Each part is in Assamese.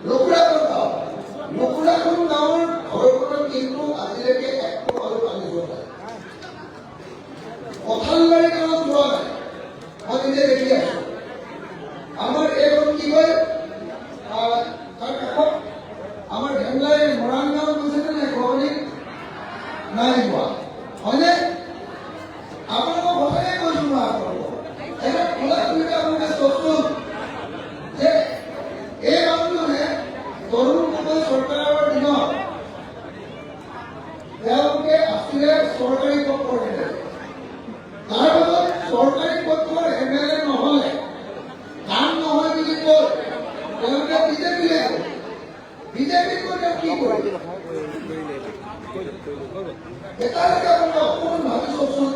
লকুৰাখন গাঁও, লকুৰাখন গাঁৱৰ ঘৰখনত কিন্তু আজিলৈকে একো আৰু পানী যোৱা নাই। কঁঠালবাৰী গাঁৱত যোৱা নাই, মই নিজে দেখি আছো। আমাৰ এইখন কি কয় তাৰ কাষত আমাৰ হেমলাই মৰাণ গাঁৱত গৈছেনে নাই ঘৰনি নাই যোৱা, হয়নে? আপোনালোকক সঁচাকে কৈছো মই আপোনালোকক এটা খোলা খুলিকে আপোনালোকে চকচোন যে এই মানুহজনে তৰুণ গগৈ চৰকাৰৰ দিনত তেওঁলোকে আছিলে চৰকাৰী পক্ষৰ দিলে, তাৰ পাছত চৰকাৰী পক্ষৰ MLA নহলে কাম নহয় বুলি কৈ তেওঁলোকে বিজেপিলে গ'ল। বিজেপিত গৈ তেওঁ কি কৰিলে এতিয়ালৈকে আপোনালোকে অকণমান ভাবি চাওকচোন।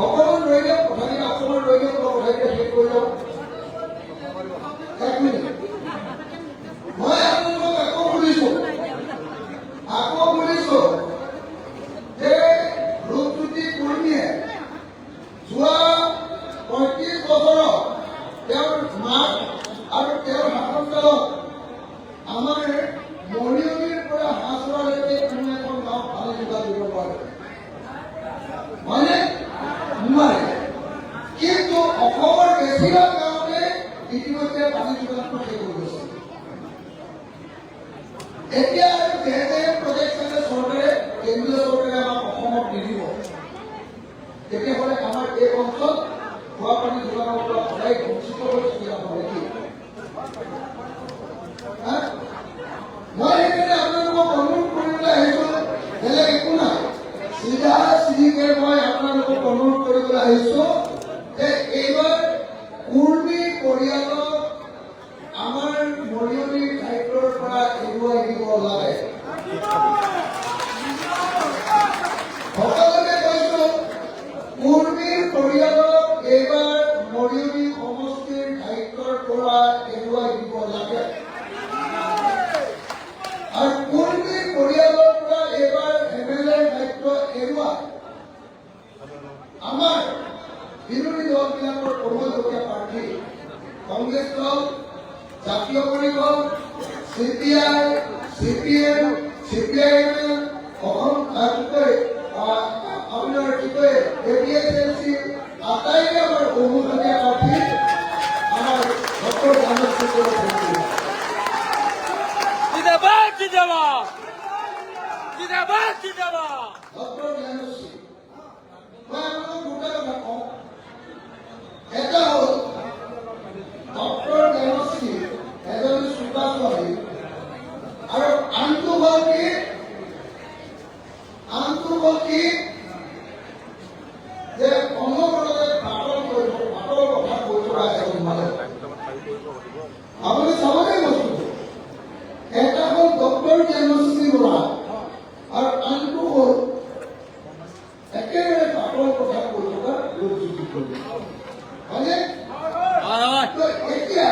অকণমান ৰৈ দিয়ক, কথাখিনি অকণমান ৰৈ দিয়ক, কথাখিনি শেষ কৰি লওক। এক মিনিট, মই আপোনালোকক আকৌ সুধিছো যে ৰূপজ্যোতি কুৰ্মীয়ে যোৱা ৩৫ বছৰত তেওঁৰ মাক আৰু তেওঁৰ শাসনকালত আমাৰ মৰিয়নিৰ পৰা হাঁচৰালৈকে কোনো এখন গাঁও পানী যোগান দিব পাৰে, হয়নে? নোৱাৰে। কিন্তু অসমৰ বেছিভাগ গাঁৱতে ইতিমধ্যে পানী যোগানটো শেষ হৈ গৈছে। এতিয়া আৰু প্ৰজেক্ট চৰকাৰে কেন্দ্ৰীয় চৰকাৰে আমাক অসমত নিদিব, তেতিয়াহ'লে আমাৰ এই অঞ্চল খোৱা পানী যোগানৰ পৰা সদায় বঞ্চিত হৈ চলি যাব নেকি? মই সেইকাৰণে আপোনালোকক অনুৰোধ কৰিবলৈ আহিছো, বেলেগ একো নাই, চিধাকে মই আপোনালোকক অনুৰোধ কৰিবলৈ আহিছো যে এইবাৰ কুৰ্মী পৰিয়ালক আমাৰ মৰিয়নিৰ দায়িত্বৰ পৰা এৰুৱাই দিব লাগে। সকলোকে কৈছো, কুৰ্মীৰ পৰিয়ালক এইবাৰ মৰিয়নি সমষ্টিৰ দায়িত্বৰ পৰা এৰুৱাই দিব লাগে। আৰু কুৰ্মী পৰিয়ালৰ পৰা এইবাৰ MLA দায়িত্ব এৰুৱাই আমাৰ বিৰোধী দলবিলাকৰ পূৰ্বজীয়া প্ৰাৰ্থী কংগ্ৰেছ দল, জাতীয় পৰিষদ, CPI, CPM, CPIM, অসম আপোনাৰ কি কয় APSLC আটাইকে আমাৰ বহুজনীয়া প্ৰাৰ্থী আমাৰ ডক্টৰ জ্ঞানশ্ৰী জিন্দাবাদ জিন্দাবাদ জিন্দাবাদ জিন্দাবাদ। ডক্টৰ জ্ঞানশ্ৰী, মই আপোনালোক দুটা কথা কওঁ। এটা হ'ল ডক্টৰ জ্ঞানশ্ৰী এজনী চোকা ছোৱালী, আৰু আনটো হ'ল কি যে অনবৰতে পাতল কথা কৈ থকা এজন মানুহ। আপুনি চাবনে বস্তুটো? এটা হ'ল ডক্টৰ জ্ঞানশ্ৰী বৰা আৰু আনটো হ'ল একেবাৰে পাতল কথা কৈ থকা ৰূপজ্যোতি কুৰ্মী, হয়নে? এতিয়া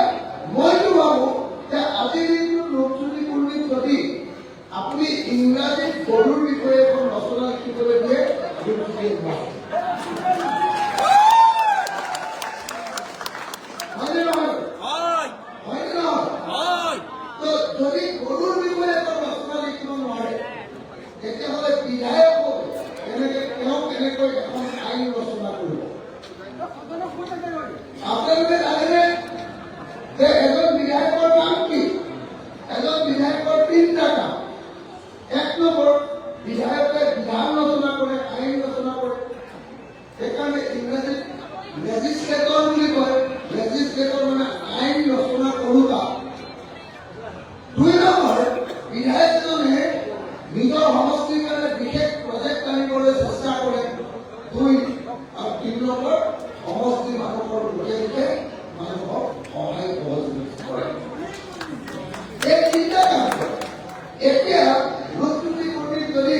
মইতো ভাবো যে আজিৰ দিনটোত ৰূপজ্যোতি কুৰ্মীক যদি আপুনি ইংৰাজীত গৰুৰ বিষয়ে এখন ৰচনা লিখিবলৈ দিয়ে, ৰূপজ্যোতিয়ে নোৱাৰে, হয়নে নহয়? হয়নে নহয়? যদি গৰুৰ বিষয়ে এখন ৰচনা লিখিব নোৱাৰে, তেতিয়াহ'লে বিধায়ক তেওঁ কেনেকৈ এখন আইন ৰচনা কৰিব? আপোনালোকে জানেনে যে এজন বিধায়কৰ কাম কি? এজন বিধায়কৰ 3টা কাম। 1 নম্বৰ, বিধায়কে বিধান ৰচনা কৰে, আইন ৰচনা কৰে, সেইকাৰণে ইংৰাজীত লেজিছলেটৰ বুলি কয়। লেজিছলেটৰ মানে আইন ৰচনা কৰোঁতা। 2 নম্বৰ, বিধায়কজনে নিজৰ সমষ্টিৰ কাৰণে বিশেষ প্ৰজেক্ট আনিবলৈ চেষ্টা কৰে। 2 আৰু 3 নম্বৰ, সমষ্টিৰ মানুহৰ লোকে মানুহক সহায় সহযোগিতা কৰে। এই 3টা কাম কৰে। এতিয়া ৰূপজ্যোতি কুৰ্মীক যদি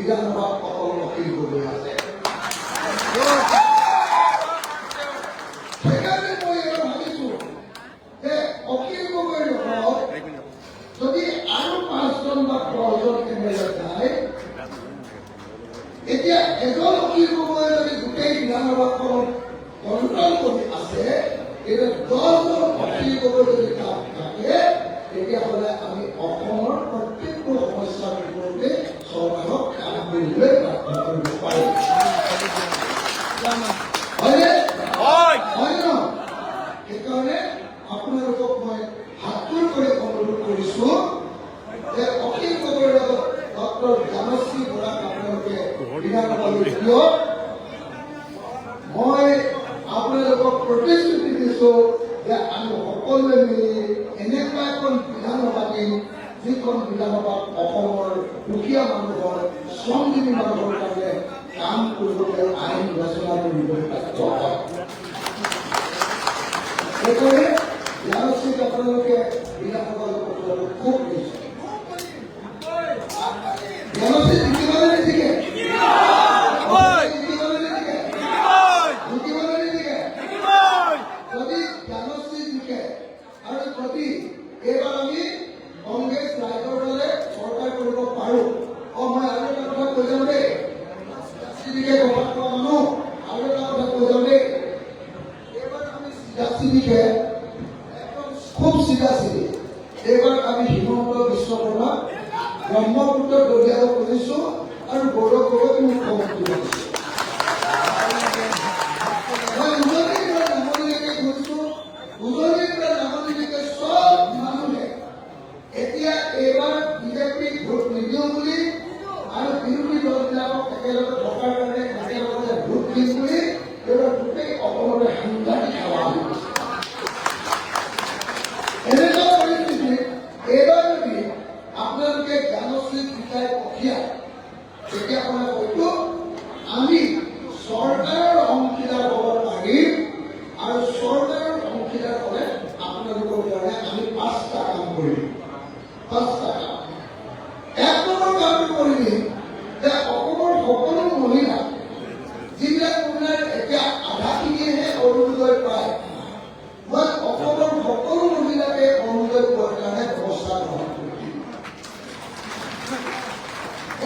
বিধানসভাত অকল অখিল গগৈ আছে। সেইকাৰণে মই এবাৰ ভাবিছোঁ যে অখিল গগৈৰ লগত যদি আৰু 5জন বা 10জন এমএলএ যায়, এতিয়া এজন অখিল গগৈ যদি গোটেই বিধানসভাখনত কণ্ট্ৰল কৰি আছে, এতিয়া 10জন অখিল গগৈ যদি তাত থাকে, তেতিয়াহ'লে আমি অসমৰ প্ৰত্যেকটো সমস্যাৰ ওপৰতে চৰকাৰক কাম কৰিবলৈ বাধ্য কৰিব পাৰিম। হয়নে? হয় নহয়? সেইকাৰণে আপোনালোকক মই হাতযোৰ কৰি অনুৰোধ কৰিছোঁ যে অখিল গগৈৰ লগত ডক্টৰ জ্ঞানশ্ৰী বৰাক আপোনালোকে বিধানসভালৈ দিয়ক। মই আপোনালোকক প্ৰতিশ্ৰুতি দিছোঁ যে আমি সকলোৱে মিলি এনেকুৱা এখন বিধানসভা দিম, যিখন বিধানসভাত অসমৰ দুখীয়া মানুহৰ, শ্ৰমজীৱী মানুহৰ কাৰণে কাম কৰিবলৈ আইন ৰচনা কৰিবলৈ বাধ্য হয়। সেইকাৰণে জ্ঞানশ্ৰীক আপোনালোকে বিধানসভালৈ পঠিওৱাটো খুব দিছে। জ্ঞানশ্ৰী জিকিবনে নিজিকে? যদি জ্ঞানশ্ৰী জিকে আৰু যদি এইবাৰ আমি কংগ্ৰেছ ৰাইজৰ দলে চৰকাৰ কৰিব পাৰোঁ, মই আৰু এটা কথা কৈ যাওঁ দেই, চিদিকে ক'ৰবাত পোৱা মানুহ আৰু এটা কথা কৈ যাওঁ দেই, এইবাৰ আমি চিদিকে একদম খুব চিধি এইবাৰ আমি হিমন্ত বিশ্ব শৰ্মা ব্ৰহ্মপুত্ৰ দলিয়াব খুজিছোঁ আৰু গৌৰৱ গগৈক মোক খবৰ দিব দিছোঁ। মই উজনিৰ পৰা নামনিলৈকে গৈছোঁ, উজনিৰ পৰা নামনিলৈকে চব মানুহে এতিয়া এইবাৰ বিজেপিক ভোট নিদিওঁ বুলি আৰু বিৰোধী দলবিলাকক একেলগে থকাৰ কাৰণে একেলগে ভোট দিম বুলি এইবাৰ গোটেই অসমতে সাংঘাতিক সেৱা হৈ গৈছে। এনেকুৱা পৰিস্থিতিত এইবাৰ যদি আপোনালোকে জ্ঞানশ্ৰীক জিকাই পঠিয়ায়, তেতিয়াহ'লে হয়তো আমি চৰকাৰৰ অংশীদাৰ হ'ব পাৰিম আৰু চৰকাৰৰ অংশীদাৰ হ'লে আপোনালোকৰ কাৰণে আমি 5টা কাম কৰিম। 5টা কাম। 1 নম্বৰ কামটো কৰিম যে অসমৰ সকলো মহিলা, যিবিলাক মহিলাৰ এতিয়া আধাখিনিয়েহে অৰুণোদয় পায়, মই অসমৰ সকলো মহিলাকে অৰুণোদয় পোৱাৰ কাৰণে ব্যৱস্থা গ্ৰহণ কৰিম।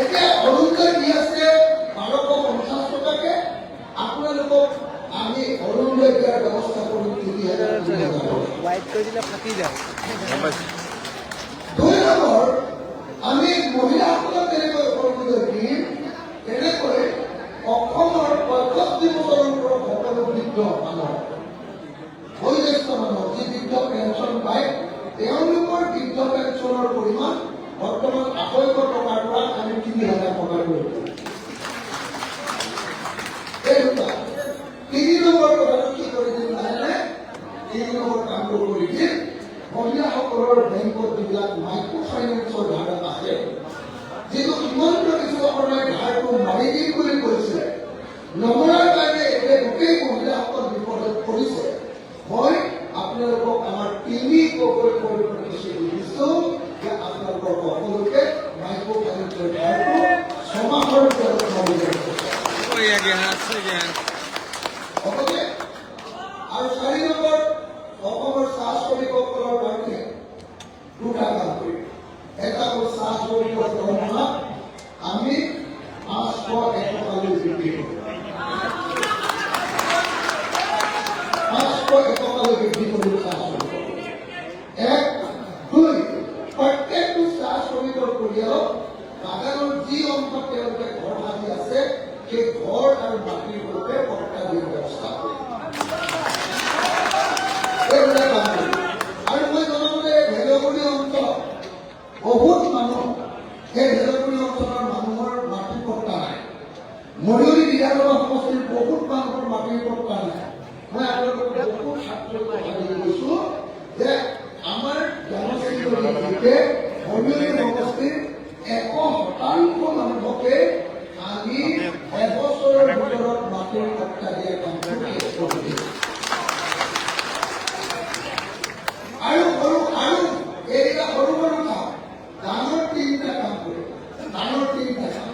এতিয়া অৰুণোদয় দি আছে 1250 টকাকে, আপোনালোকক আমি অৰুণোদয় দিয়াৰ ব্যৱস্থা কৰিম 3000 টকা। 2 নম্বৰ, আমি মহিলাসকলক যেনেকৈ অৰুণোদয় দিম, তেনেকৈ অসমৰ 65 বছৰৰ ওপৰত সকলো বৃদ্ধ মানুহ, বয়োজ্যেষ্ঠ মানুহ যি বৃদ্ধ পেঞ্চন পায়, তেওঁলোকৰ বৃদ্ধ পেঞ্চনৰ পৰিমাণ বৰ্তমান 250 টকাৰ পৰা আমি 3000 টকা কৰিম। এই দুটা। 3 নম্বৰ কথাটো কি কৰি দিম জানেনে? 3 নম্বৰ কামটো কৰি দিম, মহিলাসকলৰ বেংকত যিবিলাক মাইক্ৰ' ফাইনেন্সৰ ধাৰ আছে, যিটো হিমন্ত বিশ্ব শৰ্মাই ধাৰটো মাৰি দিম বুলি কৈছে, নমৰাৰ কাৰণে এতিয়া গোটেই মহিলাসকল বিপদত পৰিছে। মই আপোনালোকক আমাৰ 3 গগৈ প্ৰতিশ্ৰুতি দিছোঁ যে আপোনালোকৰ সকলোকে মাইক্ৰ' ফাইনেন্সৰ ধাৰটো 6 মাহৰ ভিতৰত মাৰি দিব। আৰু 4 নম্বৰ, অসমৰ চাহ শ্ৰমিকসকলৰ কাৰণে 2টা কাম কৰিম। এটা হ'ল চাহ শ্ৰমিকৰ দৰমহা আমি 501 টকালৈ বৃদ্ধি কৰিম। 501 টকালৈ বৃদ্ধি কৰিম চাহ শ্ৰমিকৰ। 1, 2, প্ৰত্যেকটো চাহ শ্ৰমিকৰ পৰিয়ালক বাগানৰ যি অংশত তেওঁলোকে ঘৰ সাজি আছে, সেই ঘৰ আৰু মাটিৰ ৰূপে পট্টা দিয়াৰ ব্যৱস্থা কৰিম। এইবিলাক কাম কৰিম। আৰু মই জনামতে ভেলগুৰি অঞ্চলত বহুত মানুহ, সেই ভেলগুৰি অঞ্চলৰ মানুহৰ মাটিৰ পট্টা নাই। মৰিয়নি বিধানসভা সমষ্টিৰ বহুত মানুহৰ মাটিৰ পট্টা নাই। মই আপোনালোকক বহুত ছাত্ৰক কথা দি কৈছোঁ যে আমাৰ জনশক্তি মৰিয়নি সমষ্টিৰ 100% মানুহকে আমি এবছৰৰ ভিতৰত মাটিৰ পট্টা দিয়াৰ কামটো শেষ কৰি দিম। আৰু এইকেইটা সৰু সৰু কাম, ডাঙৰ 3টা কাম কৰিম। ডাঙৰ 3টা কাম।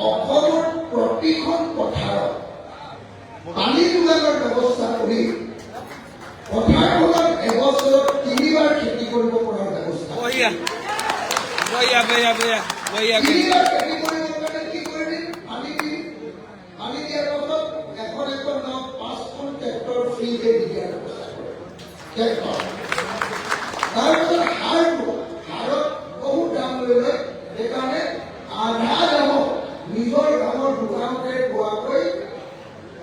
অসমৰ প্ৰতিখন পথাৰত পানী যোগানৰ ব্যৱস্থা কৰি পথাৰখনত এবছৰত 3 বাৰ খেতি কৰিব পৰাৰ ব্যৱস্থা Voy a 3 বাৰ খেতি কৰিবৰ কাৰণে কি কৰিবি পানী দিবি পানী দিয়াৰ পাছত এখন নাও 5খন ট্ৰেক্টৰ ফ্ৰীকে দি দিয়াৰ ব্যৱস্থা কৰে ট্ৰেক্টৰ তাৰপিছত সাৰত বহুত দাম লৈ লয় সেইকাৰণে আধা দামত নিজৰ গাঁৱৰ দোকানতে পোৱাকৈ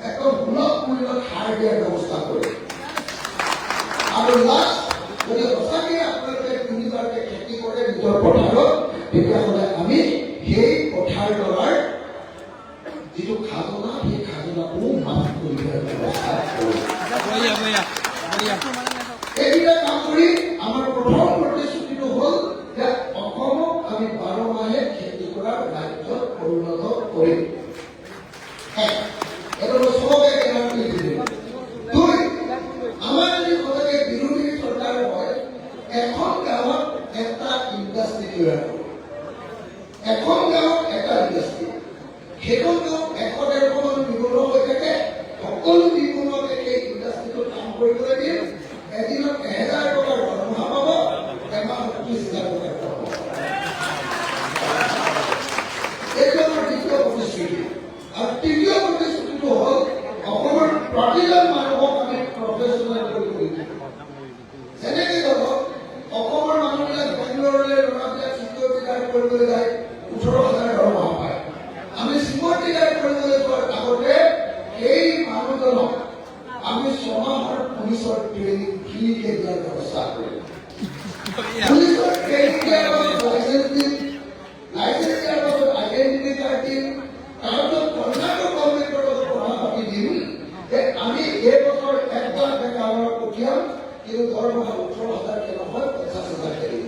একদম সুলভ মূল্যত সাৰ দিয়াৰ ব্যৱস্থা কৰে আৰু লাষ্ট যদি সঁচাকৈ আপোনালোকে 3 বাৰকে খেতি কৰে নিজৰ পথাৰত তেতিয়াহ'লে আমি সেই পথাৰডৰাৰ যিটো খাজনা সেই খাজনাটো মাফ কৰি দিয়াৰ ব্যৱস্থা কৰোঁ এইকেইটা কাম কৰি আমাৰ প্ৰথম প্ৰতিশ্ৰুতিটো হ'ল যে অসমক আমি 12 মাহে খেতি কৰাৰ ৰাজ্যত পৰিণত কৰিম এইটো মই চবকে গেৰাণ্টি দিলোঁ 2 আমাৰ যদি সঁচাকৈ বিৰোধী চৰকাৰ হয় এখন গাঁৱত এটা ইণ্ডাষ্ট্ৰী তৈয়াৰ কৰিব এখন গাঁৱত এটা ইণ্ডাষ্ট্ৰী সেইখন গাঁৱত 100-150 মান নিবনুৱা হৈ থাকে সকলো নিবনুৱাকে সেই ইণ্ডাষ্ট্ৰীটোত কাম কৰিবলৈ দিয়ে এদিনত 1000 টকাৰ দৰমহা পাব এমাহত 30,000 টকাৰ দৰমহা এইটো আমাৰ দ্বিতীয় প্ৰতিশ্ৰুতি আৰু তৃতীয় প্ৰতিশ্ৰুতিটো হ'ল অসমৰ প্ৰতিজন মানুহক আমি প্ৰফেচনেল কৰি তুলিম যেনেকৈ ধৰক অসমৰ মানুহবিলাক বেংগলোৰলৈ ল'ৰাবিলাক চিকিউৰিটি গাৰ্ড কৰিবলৈ যায় 18,000 দৰমহা পায় আমি চিকিউৰিটি গাৰ্ড কৰিবলৈ যোৱাৰ আগতে সেই মানুহজনক আমি 6 মাহৰ পুলিচৰ ট্ৰেইনিং ফ্ৰীকে দিয়াৰ ব্যৱস্থা কৰিম পুলিচৰ ট্ৰেইনিং দিয়াৰ পাছত লাইচেন্স দিয়াৰ পাছত আইডেন্টিটি কাৰ্ড দিম তাৰপিছত কৰ্ণাটক গভৰ্ণমেণ্টৰ লগত কথা পাতি দিম যে আমি এই বছৰ 1 লাখ টকা আমাৰ পঠিয়াম কিন্তু দৰমহা 18,000 নহয় 50,000 কে দিম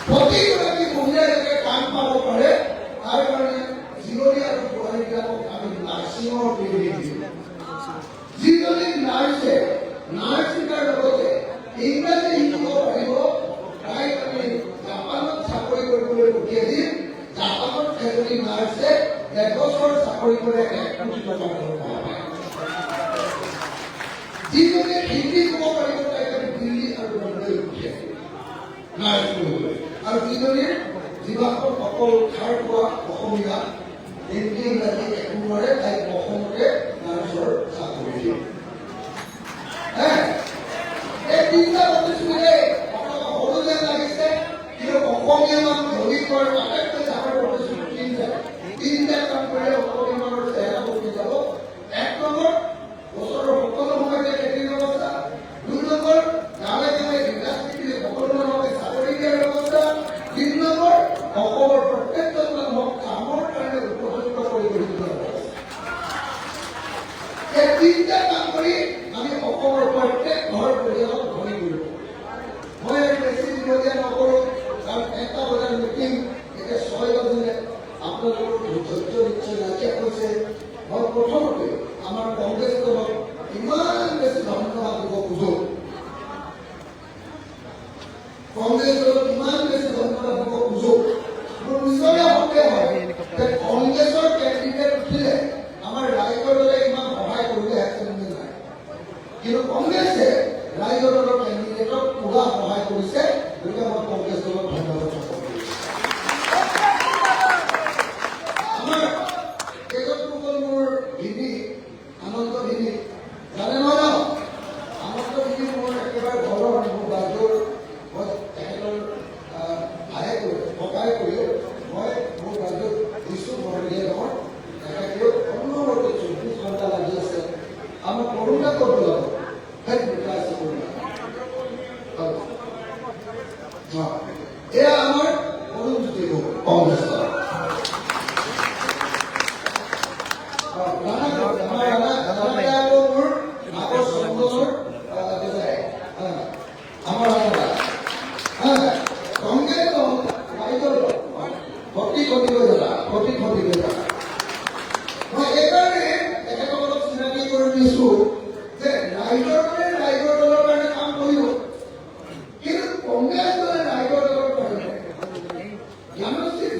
প্ৰতিগৰাকী মহিলাকে কাম পাব পাৰে তাৰ কাৰণে জিৰণি আৰু বোৱাৰীবিলাকক আমি নাৰ্ছিঙৰ ট্ৰেইনিং দিম যিজনী নাৰ্ছে নাৰ্ছিঙৰ লগতে ইংৰাজী শিকিব পাৰিব তাইক আমি জাপানত চাকৰি কৰিবলৈ পঠিয়াই দিম জাপানত এজনী নাৰ্ছে 1 বছৰ চাকৰি কৰে 1 কোটি টকা দৰমহা পায় যিজনে হিন্দী ক'ব পাৰিব তাইক আমি দিল্লী আৰু বম্বেলৈ পঠিয়াই দিম নাৰ্ছ কৰিবলৈ আৰু যিজনী জিভাখন অকল খাৰ খোৱা অসমীয়া হিন্দী ইংৰাজী একো নোৱাৰে তাইক অসমতে নাৰ্ছৰ চাকৰি দিম এই 3টা প্ৰতিশ্ৰুতিৰে সৰু যেন লাগিছে কিন্তু অসমীয়া মানুহ ধৰি পোৱাৰ আটাইতকৈ ডাঙৰ প্ৰতিশ্ৰুতি 3টা কাম কৰিলে অসমীয়া মানুহৰ চেহেৰা বদলি যাব 1 নম্বৰ বছৰৰ সকলো সময়তে খেতিৰ ব্যৱস্থা 2 নম্বৰ গাঁৱে গাঁৱে ইণ্ডাষ্ট্ৰী দিলে সকলো মানুহকে চাকৰি দিয়াৰ ব্যৱস্থা 3 নম্বৰ অসমৰ প্ৰত্যেকজন মানুহক কামৰ কাৰণে উপযুক্ত কৰি তোলাৰ ব্যৱস্থা এই 3টা কাম কৰি আমি অসমৰ প্ৰত্যেক ঘৰ পৰিয়ালক ধনী কৰিব মই বেছি দীঘলীয়া নকৰোঁ কাৰণ 1টা বজাৰ মিটিং এতিয়া 6 বাজিলে আপোনালোকৰ ধৈৰ্য নিশ্চয় নাইকিয়া হৈছে মই প্ৰথমতে আমাৰ কংগ্ৰেছ দলক ইমান বেছি ধন্যবাদ দিব খোজোঁ কংগ্ৰেছ দলক ইমান বেছি ধন্যবাদ দিব খোজোঁ মোৰ নিজৰে সন্দেহ হয় যে কংগ্ৰেছৰ কেণ্ডিডেট উঠিলে আমাৰ ৰাইজৰ দলে ইমান সহায় কৰিলেহেঁতেন নে নাই কিন্তু কংগ্ৰেছে ৰাইজৰ দলৰ কেণ্ডিডেটক পুৰা সহায় কৰিছে গতিকে মই কংগ্ৰেছ দলক ধন্যবাদ জ্ঞাপন কৰিছোঁ আমাৰ কেইজনসকল মোৰ ভিবি আনন্দ ভিবি জানে নহয় ন আনন্দ ভিবি মোৰ একেবাৰে ঘৰৰ মোৰ বাইদেউৰ মই তেখেতৰ ভায়ে কৰি ককাই কৰিও মই মোৰ বাইদেউক দিছোঁ বৰদিয়ে নহয় তেখেতেও অন্যমতে 24 ঘণ্টা লাগি আছে আমাৰ কৰোণা ক'ত ওলাব সেই দুটা আছে কৰোণা এয়া আমাৰ অৰুণজ্যোতি কংগ্ৰেছ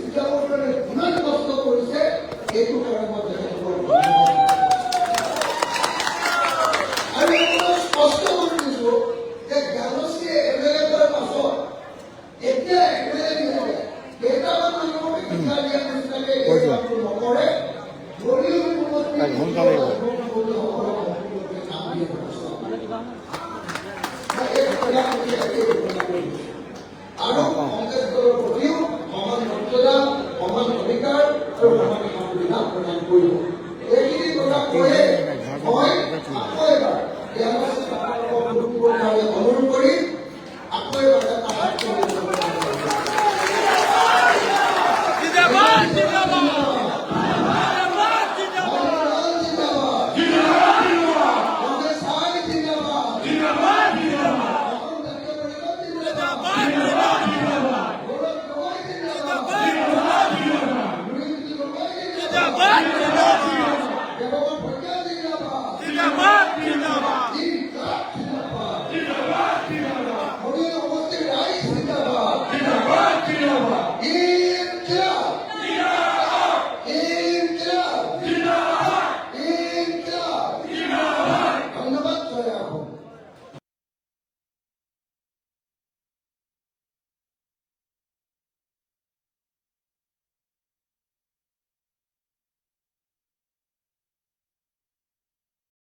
যাবৰ কাৰণে কিমান কষ্ট কৰিছে এইটো কাৰণে মই তেখেতসকলক আৰু এইটো স্পষ্ট কৰি দিছো যে জ্ঞানশ্ৰীয়ে এমএলএ কৰাৰ পাছত এতিয়া এমএলএ নিদিয়ে কেইটামান মানুহক শিক্ষা দিয়াৰ নিচিনাকে এই কামটো নকৰে যদিও কাম দিয়ে আৰু কংগ্ৰেছ দলৰ প্ৰতিও সমান মৰ্যাদা সমান অধিকাৰ আৰু সমান সুবিধা প্ৰদান কৰিব এইখিনি কথা কৈয়ে